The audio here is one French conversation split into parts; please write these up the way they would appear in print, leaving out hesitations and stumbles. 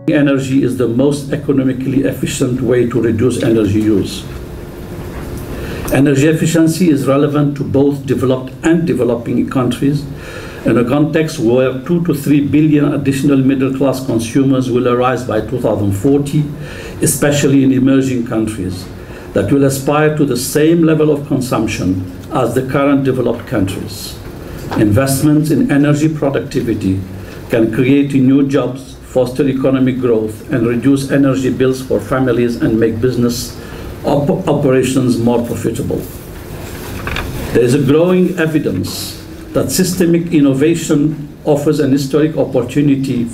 Energy is the most economically efficient way to reduce energy use. Energy efficiency is relevant to both developed and developing countries in a context where 2 to 3 billion additional middle-class consumers will arise by 2040, especially in emerging countries, that will aspire to the same level of consumption as the current developed countries. Investments in energy productivity can create new jobs, foster economic growth, and reduce energy bills for families and make business operations more profitable. There is a growing evidence that systemic innovation offers an historic opportunity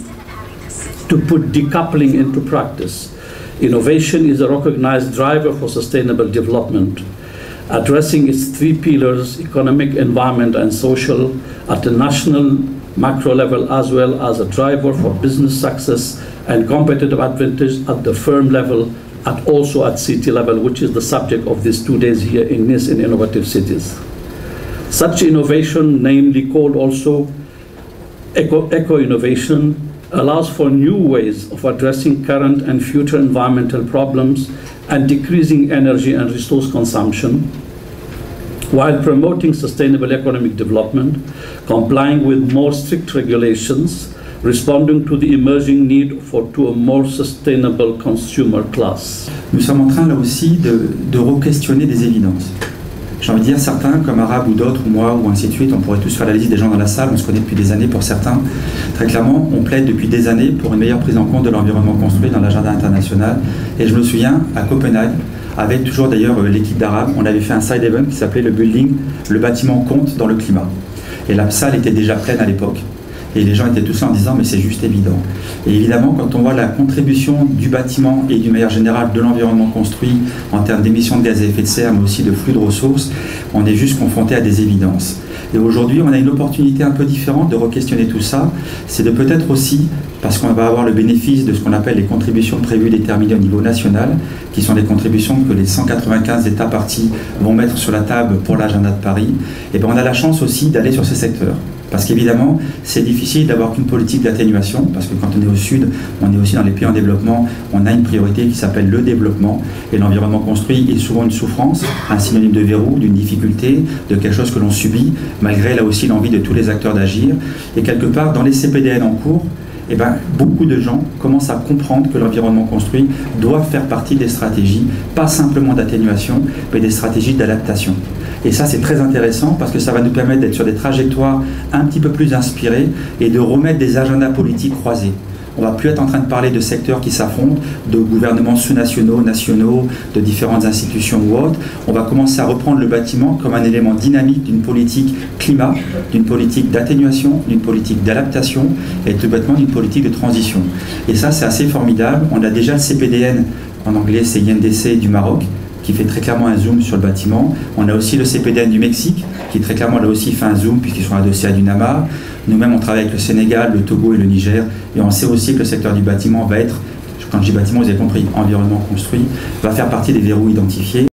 to put decoupling into practice. Innovation is a recognized driver for sustainable development, addressing its three pillars: economic, environment, and social, at a national macro level, as well as a driver for business success and competitive advantage at the firm level, and also at city level, which is the subject of these 2 days here in Nice in Innovative Cities. Such innovation, namely called also eco-innovation, allows for new ways of addressing current and future environmental problems and decreasing energy and resource consumption, while promoting sustainable economic development, complying with more strict regulations, responding to the emerging need to a more sustainable consumer class. Nous sommes en train là aussi de re-questionner des évidences. J'ai envie de dire, certains, comme Arabe ou d'autres, ou moi, ou ainsi de suite, on pourrait tous faire la liste des gens dans la salle, on se connaît depuis des années pour certains. Très clairement, on plaide depuis des années pour une meilleure prise en compte de l'environnement construit dans l'agenda international. Et je me souviens, à Copenhague, avec toujours d'ailleurs l'équipe d'Arabe, on avait fait un side event qui s'appelait le building, le bâtiment compte dans le climat. Et la salle était déjà pleine à l'époque. Et les gens étaient tous là en disant mais c'est juste évident. Et évidemment, quand on voit la contribution du bâtiment et d'une manière générale de l'environnement construit en termes d'émissions de gaz à effet de serre, mais aussi de flux de ressources, on est juste confronté à des évidences. Et aujourd'hui, on a une opportunité un peu différente de re-questionner tout ça. C'est de peut-être aussi, parce qu'on va avoir le bénéfice de ce qu'on appelle les contributions prévues déterminées au niveau national, qui sont des contributions que les 195 États partis vont mettre sur la table pour l'agenda de Paris, et bien on a la chance aussi d'aller sur ces secteurs. Parce qu'évidemment, c'est difficile d'avoir qu'une politique d'atténuation, parce que quand on est au sud, on est aussi dans les pays en développement, on a une priorité qui s'appelle le développement, et l'environnement construit est souvent une souffrance, un synonyme de verrou, d'une difficulté, de quelque chose que l'on subit, malgré là aussi l'envie de tous les acteurs d'agir. Et quelque part, dans les CPDN en cours, eh ben, beaucoup de gens commencent à comprendre que l'environnement construit doit faire partie des stratégies, pas simplement d'atténuation, mais des stratégies d'adaptation. Et ça, c'est très intéressant parce que ça va nous permettre d'être sur des trajectoires un petit peu plus inspirées et de remettre des agendas politiques croisés. On ne va plus être en train de parler de secteurs qui s'affrontent, de gouvernements sous-nationaux, nationaux, de différentes institutions ou autres. On va commencer à reprendre le bâtiment comme un élément dynamique d'une politique climat, d'une politique d'atténuation, d'une politique d'adaptation et tout bêtement d'une politique de transition. Et ça, c'est assez formidable. On a déjà le CPDN, en anglais c'est INDC du Maroc, qui fait très clairement un zoom sur le bâtiment. On a aussi le CPDN du Mexique, qui très clairement là aussi fait un zoom puisqu'ils sont adossés à du NAMA. Nous-mêmes, on travaille avec le Sénégal, le Togo et le Niger. Et on sait aussi que le secteur du bâtiment va être, quand je dis bâtiment, vous avez compris, environnement construit, va faire partie des verrous identifiés.